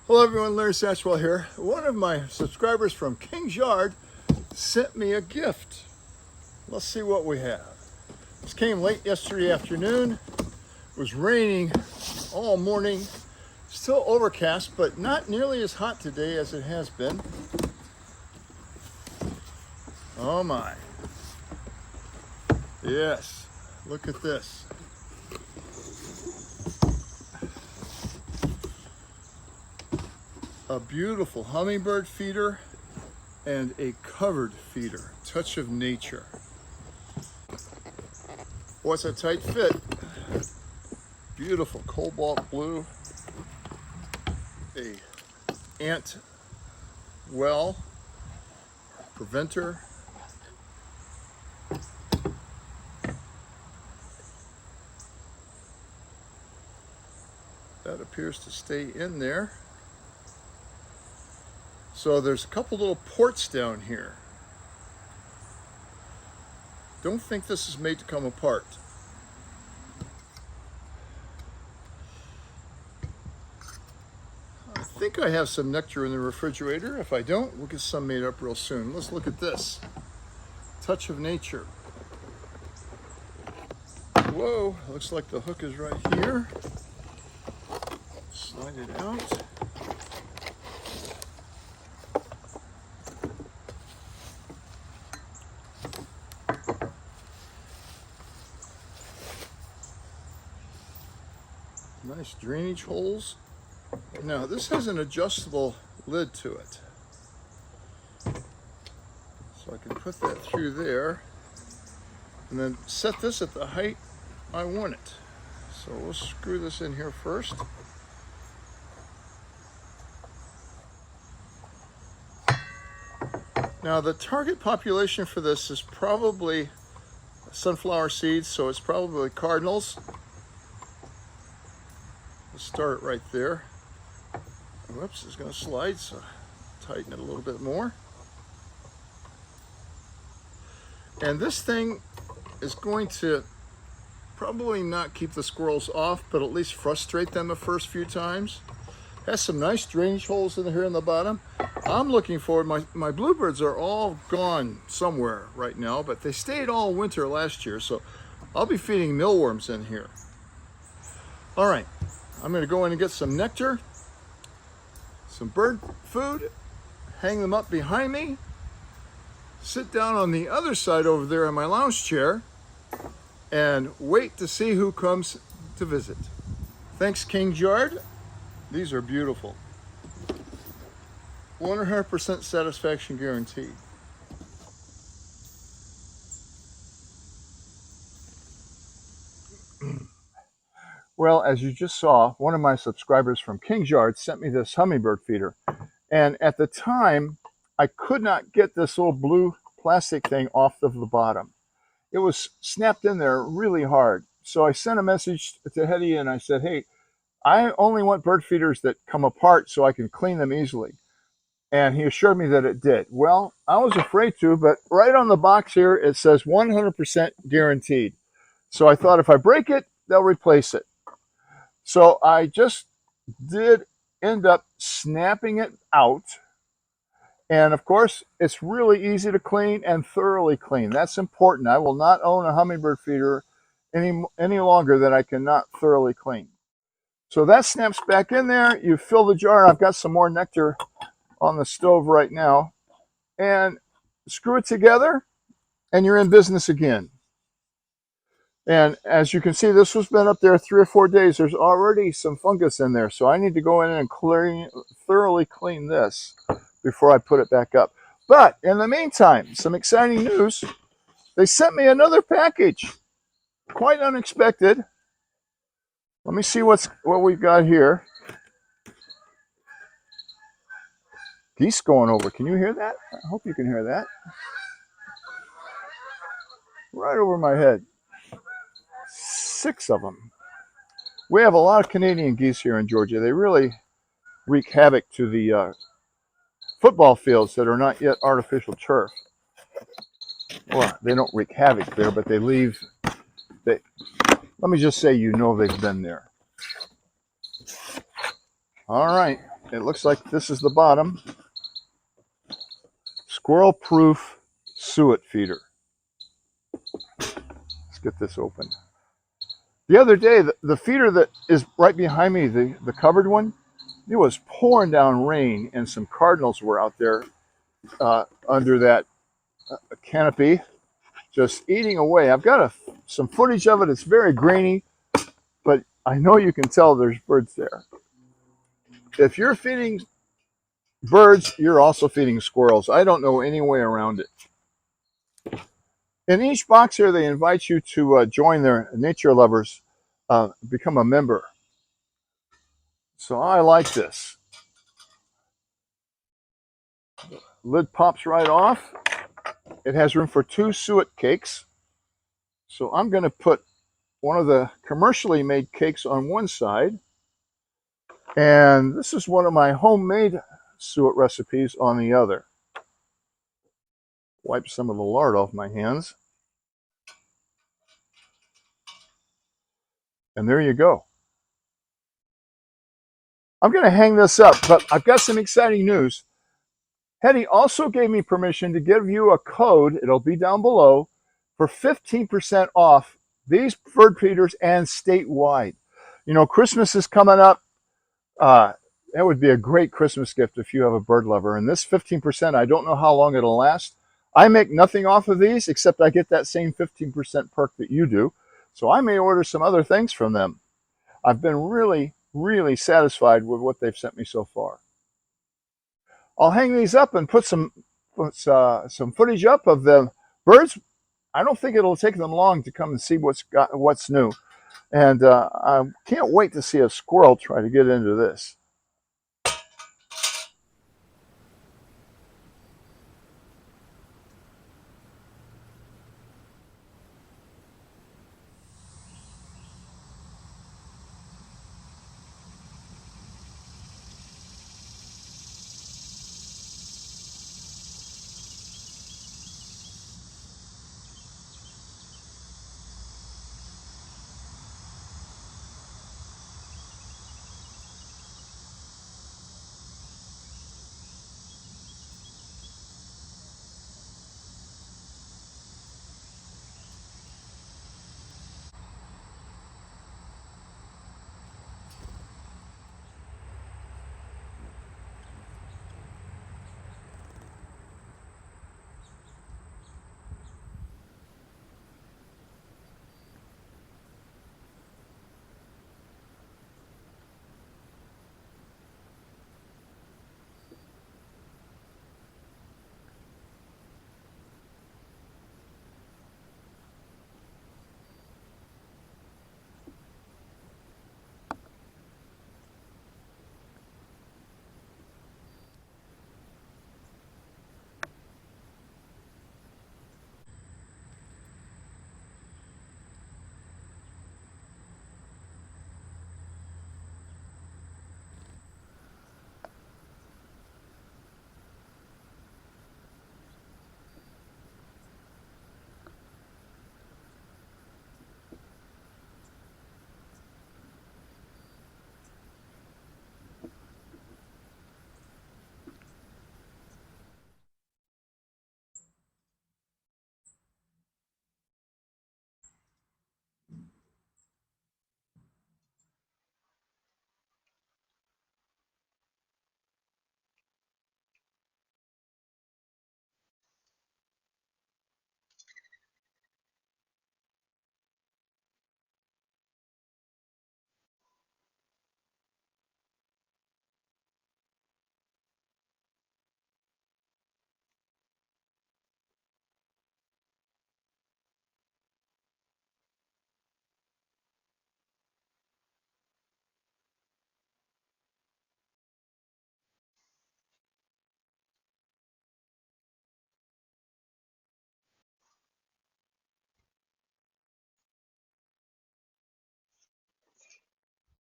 Hello everyone, Larry Satchwell here. One of my subscribers from Kingsyard sent me a gift. Let's see what we have. This came late yesterday afternoon. It was raining all morning. Still overcast, but not nearly as hot today as it has been. Oh my. Yes, look at this. A beautiful hummingbird feeder and a covered feeder, touch of nature. Boy, it's a tight fit. Beautiful cobalt blue, a ant well preventer, that appears to stay in there. So there's a couple little ports down here. Don't think this is made to come apart. I think I have some nectar in the refrigerator. If I don't, we'll get some made up real soon. Let's look at this. Touch of nature. Whoa, looks like the hook is right here. Slide it out. Nice drainage holes. Now this has an adjustable lid to it. So I can put that through there and then set this at the height I want it. So we'll screw this in here first. Now the target population for this is probably sunflower seeds, so it's probably cardinals. Start right there. Whoops, it's going to slide, so tighten it a little bit more. And this thing is going to probably not keep the squirrels off, but at least frustrate them the first few times. Has some nice drainage holes in here in the bottom. I'm looking forward, my bluebirds are all gone somewhere right now, but they stayed all winter last year, so I'll be feeding mealworms in here. All right. I'm going to go in and get some nectar, some bird food, hang them up behind me, sit down on the other side over there in my lounge chair, and wait to see who comes to visit. Thanks, Kingsyard. These are beautiful. 100% satisfaction guaranteed. Well, as you just saw, one of my subscribers from Kingsyard sent me this hummingbird feeder. And at the time, I could not get this little blue plastic thing off of the bottom. It was snapped in there really hard. So I sent a message to Hetty and I said, hey, I only want bird feeders that come apart so I can clean them easily. And he assured me that it did. Well, I was afraid to, but right on the box here, it says 100% guaranteed. So I thought if I break it, they'll replace it. So I just did end up snapping it out. And of course, it's really easy to clean and thoroughly clean. That's important. I will not own a hummingbird feeder any longer that I cannot thoroughly clean. So that snaps back in there. You fill the jar. I've got some more nectar on the stove right now. And screw it together and you're in business again. And as you can see, this has been up there 3 or 4 days. There's already some fungus in there. So I need to go in and thoroughly clean this before I put it back up. But in the meantime, some exciting news. They sent me another package. Quite unexpected. Let me see what we've got here. Geese going over. Can you hear that? I hope you can hear that. Right over my head. 6 of them. We have a lot of Canadian geese here in Georgia. They really wreak havoc to the football fields that are not yet artificial turf. Well, they don't wreak havoc there, but they leave. Let me just say, they've been there. All right. It looks like this is the bottom. Squirrel-proof suet feeder. Let's get this open. The other day, the feeder that is right behind me, the covered one, it was pouring down rain, and some cardinals were out there under that canopy, just eating away. I've got some footage of it. It's very grainy, but I know you can tell there's birds there. If you're feeding birds, you're also feeding squirrels. I don't know any way around it. In each box here, they invite you to join their nature lovers, become a member. So I like this. Lid pops right off. It has room for 2 suet cakes. So I'm going to put one of the commercially made cakes on one side. And this is one of my homemade suet recipes on the other. Wipe some of the lard off my hands. And there you go. I'm going to hang this up, but I've got some exciting news. Hetty also gave me permission to give you a code, it'll be down below, for 15% off these bird feeders and statewide. You know, Christmas is coming up. That would be a great Christmas gift if you have a bird lover. And this 15%, I don't know how long it'll last. I make nothing off of these, except I get that same 15% perk that you do. So I may order some other things from them. I've been really, really satisfied with what they've sent me so far. I'll hang these up and put some footage up of the birds. I don't think it'll take them long to come and see what's new. And I can't wait to see a squirrel try to get into this.